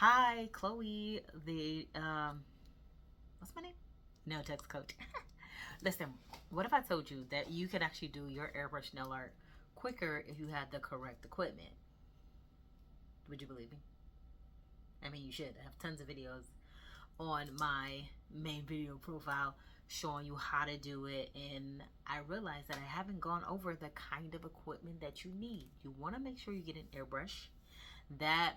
Hi, Chloe, the what's my name? Nail text coach. Listen, what if I told you that you could actually do your airbrush nail art quicker if you had the correct equipment? Would you believe me? I mean, you should. I have tons of videos on my main video profile showing you how to do it, and I realized that I haven't gone over the kind of equipment that you need. You want to make sure you get an airbrush that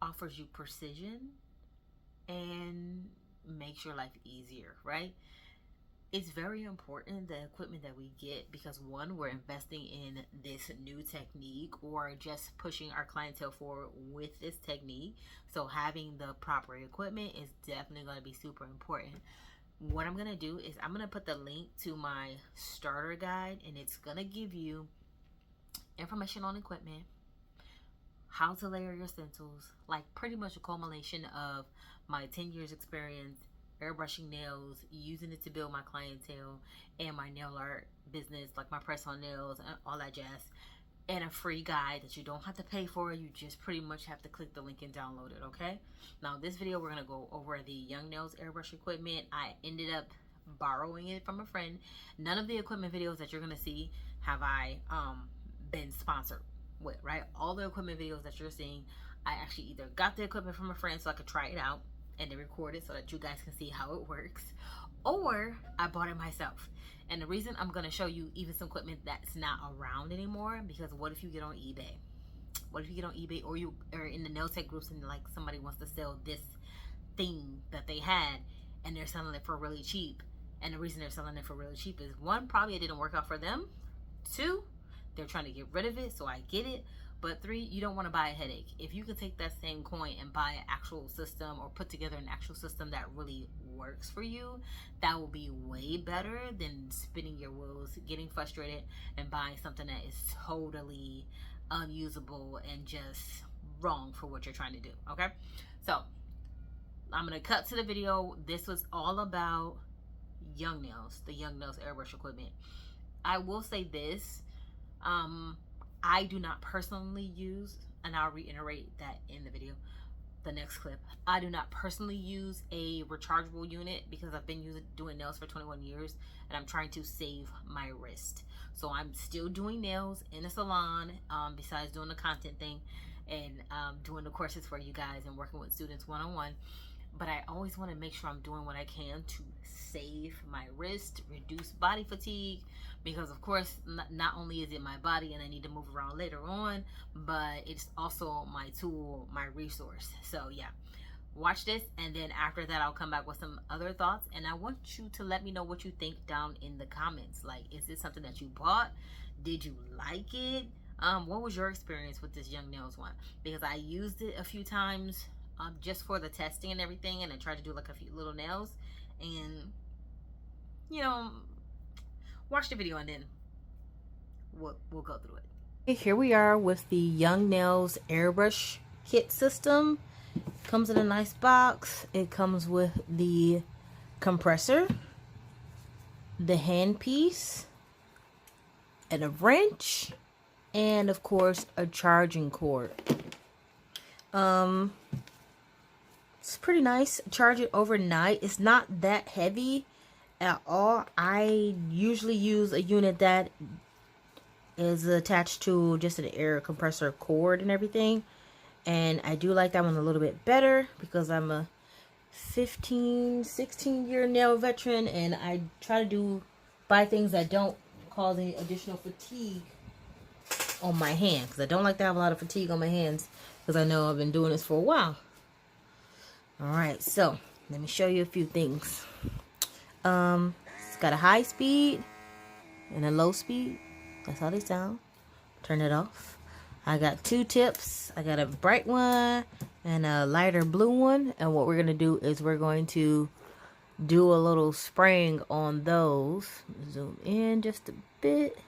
offers you precision and makes your life easier, right? It's very important the equipment that we get because one, we're investing in this new technique or just pushing our clientele forward with this technique. So having the proper equipment is definitely going to be super important. What I'm going to do is I'm going to put the link to my starter guide, and it's going to give you information on equipment, how to layer your stencils, like pretty much a culmination of my 10 years experience airbrushing nails, using it to build my clientele and my nail art business, like my press on nails and all that jazz, and a free guide that you don't have to pay for. You just pretty much have to click the link and download it. Okay, now this video we're going to go over the Young Nails airbrush equipment. I ended up borrowing it from a friend. None of the equipment videos that you're going to see have I been sponsored with, right? All the equipment videos that you're seeing, I actually either got the equipment from a friend so I could try it out and then record it so that you guys can see how it works, or I bought it myself. And the reason I'm going to show you even some equipment that's not around anymore, because what if you get on eBay? What if you get on eBay, or you are in the nail tech groups and like somebody wants to sell this thing that they had and they're selling it for really cheap? And the reason they're selling it for really cheap is one, probably it didn't work out for them. Two, they're trying to get rid of it, so I get it. But three, you don't want to buy a headache. If you can take that same coin and buy an actual system or put together an actual system that really works for you, that will be way better than spinning your wheels, getting frustrated, and buying something that is totally unusable and just wrong for what you're trying to do. Okay, so I'm gonna cut to the video. This was all about Young Nails, the Young Nails airbrush equipment. I will say this, I do not personally use, and I'll reiterate that in the video, the next clip, I do not personally use a rechargeable unit because I've been doing nails for 21 years and I'm trying to save my wrist. So I'm still doing nails in a salon, besides doing the content thing and doing the courses for you guys and working with students one-on-one. But I always want to make sure I'm doing what I can to save my wrist, reduce body fatigue, because of course not only is it my body and I need to move around later on, but it's also my tool, my resource. So yeah, watch this, and then after that I'll come back with some other thoughts, and I want you to let me know what you think down in the comments. Like, is this something that you bought? Did you like it? What was your experience with this Young Nails one? Because I used it a few times just for the testing and everything, and I tried to do like a few little nails, and you know, watch the video and then we'll go through it. Here we are with the Young Nails airbrush kit system. Comes in a nice box. It comes with the compressor, the hand piece, and a wrench, and of course a charging cord. It's pretty nice. Charge it overnight. It's not that heavy at all. I usually use a unit that is attached to just an air compressor cord and everything, and I do like that one a little bit better because I'm a 16 year nail veteran, and I try to buy things that don't cause any additional fatigue on my hand, because I don't like to have a lot of fatigue on my hands, because I know I've been doing this for a while. Alright, so let me show you a few things. It's got a high speed and a low speed. That's how they sound. Turn it off. I got two tips. I got a bright one and a lighter blue one. And what we're going to do is we're going to do a little spraying on those. Zoom in just a bit.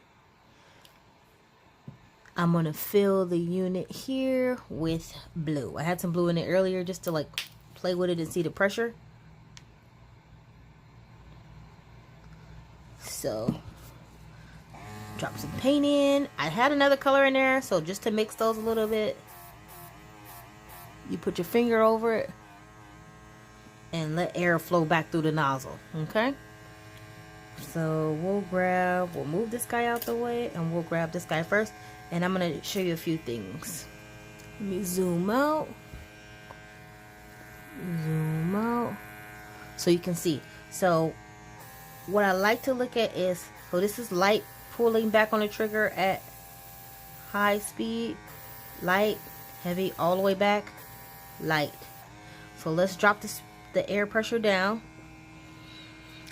I'm going to fill the unit here with blue. I had some blue in it earlier just to like play with it and see the pressure. So drop some paint in. I had another color in there, so just to mix those a little bit. you put your finger over it and let air flow back through the nozzle, okay? So we'll move this guy out the way, and we'll grab this guy first, and I'm gonna show you a few things. Let me zoom out, so you can see. So what I like to look at is, so this is light, pulling back on the trigger at high speed, light, heavy, all the way back, light. So let's drop the air pressure down,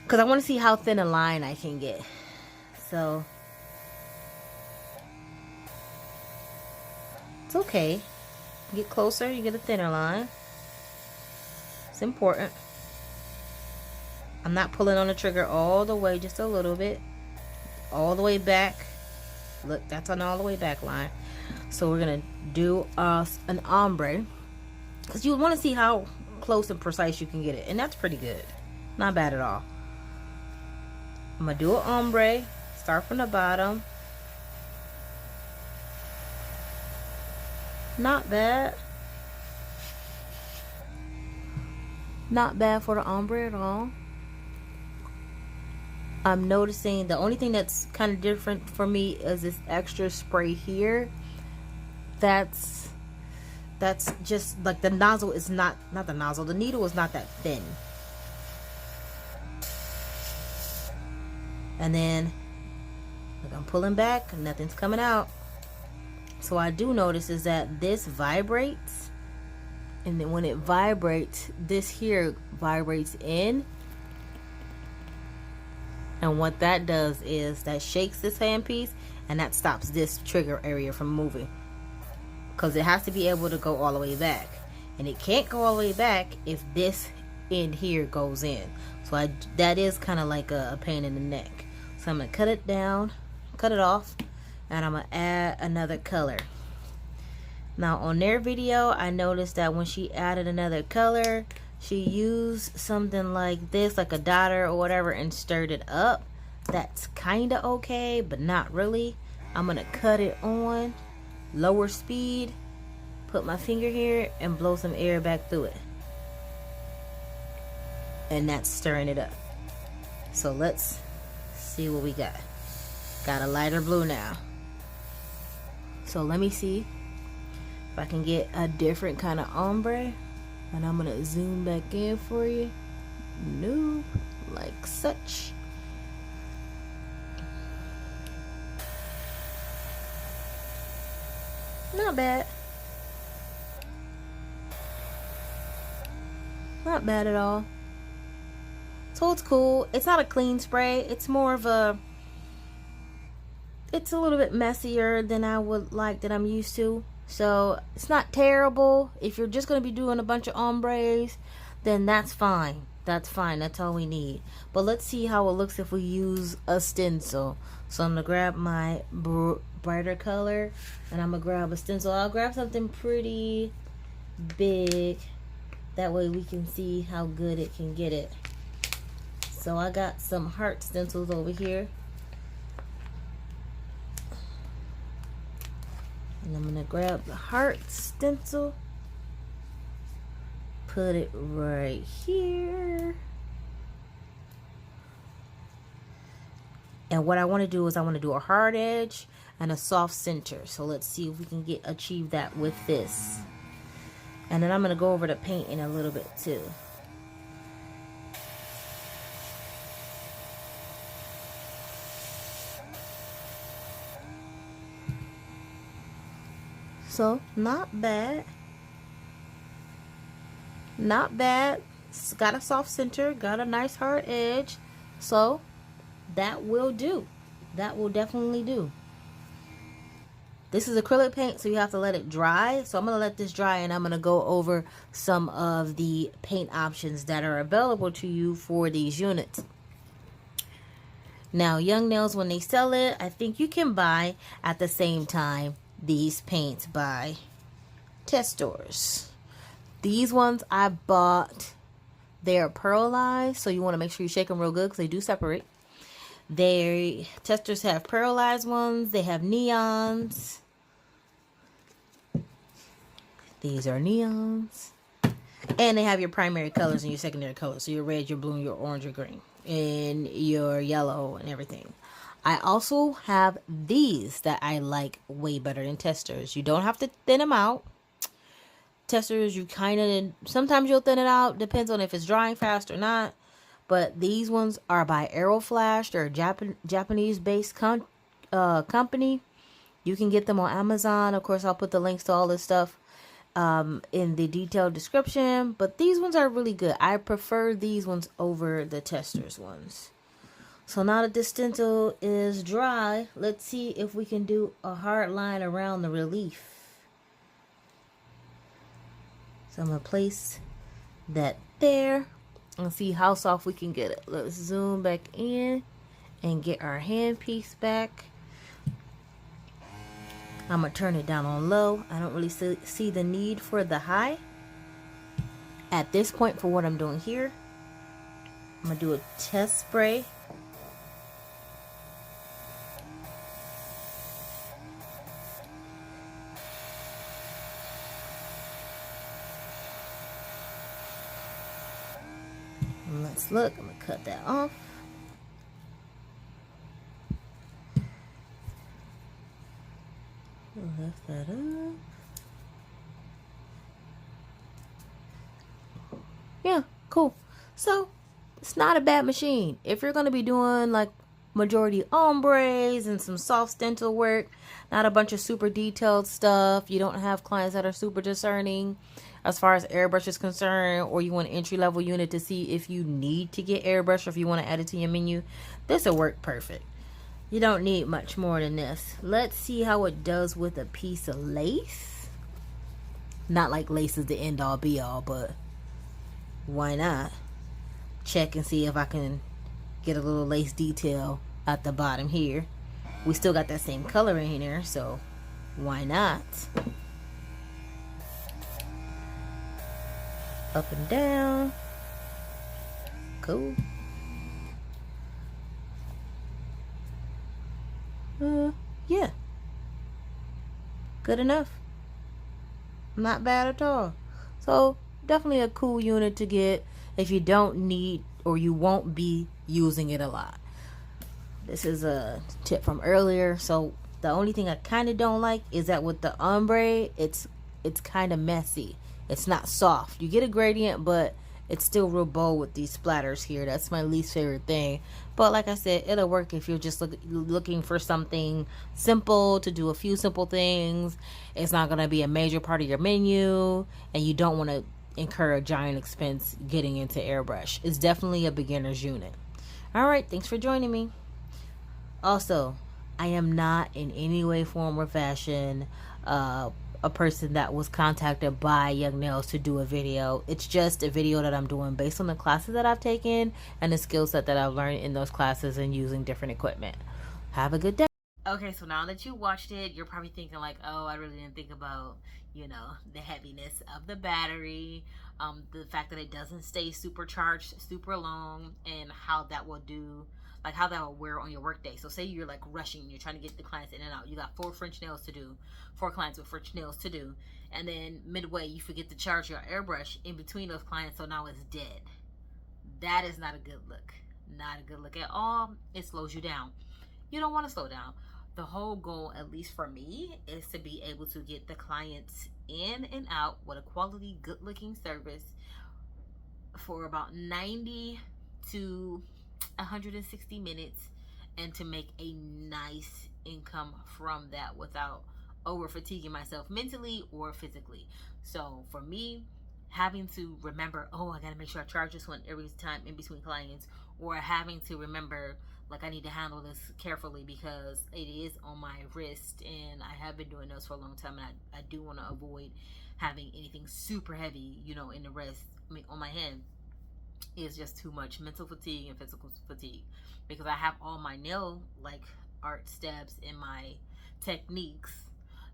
because I want to see how thin a line I can get. So it's okay. Get closer, you get a thinner line. It's important. I'm not pulling on the trigger all the way, just a little bit. All the way back. Look, that's an all the way back line. So we're gonna do an ombre, because you want to see how close and precise you can get it, and that's pretty good. Not bad at all. I'm gonna do an ombre, start from the bottom. Not bad. Not bad for the ombre at all. I'm noticing the only thing that's kind of different for me is this extra spray here. That's just like the nozzle is not the nozzle. The needle is not that thin. And then look, I'm pulling back, nothing's coming out. So I do notice is that this vibrates, and then when it vibrates, this here vibrates in. And what that does is that shakes this handpiece, and that stops this trigger area from moving, because it has to be able to go all the way back, and it can't go all the way back if this end here goes in. So that is kind of like a pain in the neck. So I'm gonna cut it down, cut it off, and I'm gonna add another color. Now on their video, I noticed that when she added another color, she used something like this, like a dotter or whatever, and stirred it up. That's kind of okay, but not really. I'm gonna cut it on lower speed, put my finger here, and blow some air back through it. And that's stirring it up. So let's see what we got. Got a lighter blue now. So let me see if I can get a different kind of ombre. And I'm gonna zoom back in for you. No, like such. Not bad. Not bad at all. So it's cool. It's not a clean spray. It's more of a, it's a little bit messier than I would like, that I'm used to. So it's not terrible. If you're just going to be doing a bunch of ombres, then that's fine. That's fine. That's all we need. But let's see how it looks if we use a stencil. So I'm going to grab my brighter color, and I'm going to grab a stencil. I'll grab something pretty big. That way we can see how good it can get it. So I got some heart stencils over here. And I'm gonna grab the heart stencil, put it right here. And what I want to do is I want to do a hard edge and a soft center. So let's see if we can achieve that with this. And then I'm gonna go over the painting a little bit too. So not bad. Not bad. It's got a soft center, got a nice hard edge. So that will do. That will definitely do. This is acrylic paint, so you have to let it dry. So I'm going to let this dry, and I'm going to go over some of the paint options that are available to you for these units. Now, Young Nails, when they sell it, I think you can buy at the same time these paints by test stores. These ones I bought, they're pearlized, so you want to make sure you shake them real good because they do separate. They testers have pearlized ones, they have neons. These are neons. And they have your primary colors and your secondary colors. So your red, your blue, your orange, your green, and your yellow and everything. I also have these that I like way better than testers. You don't have to thin them out. Testers, you kind of, sometimes you'll thin it out. Depends on if it's drying fast or not. But these ones are by Aeroflash. They're a Japanese-based company. You can get them on Amazon. Of course, I'll put the links to all this stuff in the detailed description. But these ones are really good. I prefer these ones over the testers ones. So now that this stencil is dry, let's see if we can do a hard line around the relief. So I'm going to place that there and see how soft we can get it. Let's zoom back in and get our handpiece back. I'm going to turn it down on low. I don't really see the need for the high at this point for what I'm doing here. I'm going to do a test spray. Let's look. I'm going to cut that off. Lift that up. Yeah, cool. So, it's not a bad machine. If you're going to be doing like majority ombres and some soft stencil work, not a bunch of super detailed stuff, you don't have clients that are super discerning as far as airbrush is concerned, or you want an entry-level unit to see if you need to get airbrush or if you want to add it to your menu, this will work perfect. You don't need much more than this. Let's see how it does with a piece of lace. Not like lace is the end-all be-all, but why not? Check and see if I can get a little lace detail at the bottom here. We still got that same color in here, so why not? Up and down. Cool. Yeah. Good enough. Not bad at all. So, definitely a cool unit to get if you don't need or you won't be using it a lot. This is a tip from earlier. So, the only thing I kind of don't like is that with the ombre, it's kind of messy. It's not soft. You get a gradient, but it's still real bold with these splatters here. That's my least favorite thing. But like I said, it'll work if you're just looking for something simple to do a few simple things. It's not going to be a major part of your menu, and you don't want to incur a giant expense getting into airbrush. It's definitely a beginner's unit. All right, thanks for joining me. Also, I am not in any way, form, or fashion a person that was contacted by Young Nails to do a video. It's just a video that I'm doing based on the classes that I've taken and the skill set that I've learned in those classes and using different equipment. Have a good day. Okay, so now that you watched it, you're probably thinking like, oh, I really didn't think about, you know, the heaviness of the battery, the fact that it doesn't stay supercharged super long, and how that will do, like how that will wear on your workday. So say you're like rushing, you're trying to get the clients in and out. You got 4 French nails to do, 4 clients with French nails to do, and then midway you forget to charge your airbrush in between those clients, so now it's dead. That is not a good look. Not a good look at all. It slows you down. You don't want to slow down. The whole goal, at least for me, is to be able to get the clients in and out with a quality, good-looking service for about 90 to 160 minutes, and to make a nice income from that without over fatiguing myself mentally or physically. So for me, having to remember, oh, I gotta make sure I charge this one every time in between clients, or having to remember, like, I need to handle this carefully because it is on my wrist and I have been doing those for a long time, and I do want to avoid having anything super heavy, you know, in the wrist, on my hand. Is just too much mental fatigue and physical fatigue, because I have all my nail like art steps and my techniques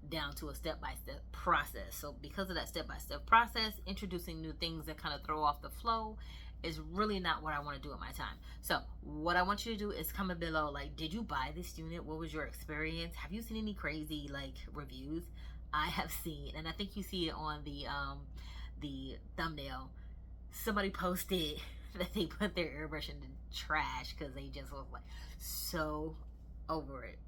down to a step-by-step process. So because of that step-by-step process, introducing new things that kind of throw off the flow is really not what I want to do at my time. So what I want you to do is comment below, like, did you buy this unit? What was your experience? Have you seen any crazy like reviews? I have seen, and I think you see it on the thumbnail. Somebody posted that they put their airbrush in the trash because they just was like so over it.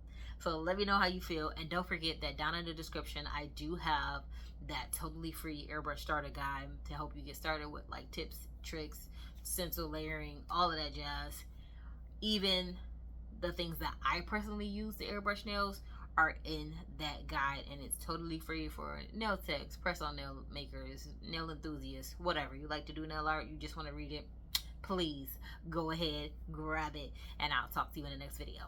So let me know how you feel, and don't forget that down in the description I do have that totally free airbrush starter guide to help you get started with like tips, tricks, stencil layering, all of that jazz. Even the things that I personally use to airbrush nails are in that guide, and it's totally free for nail techs, press on nail makers, nail enthusiasts, whatever you like to do nail art, you just want to read it, please go ahead, grab it, and I'll talk to you in the next video.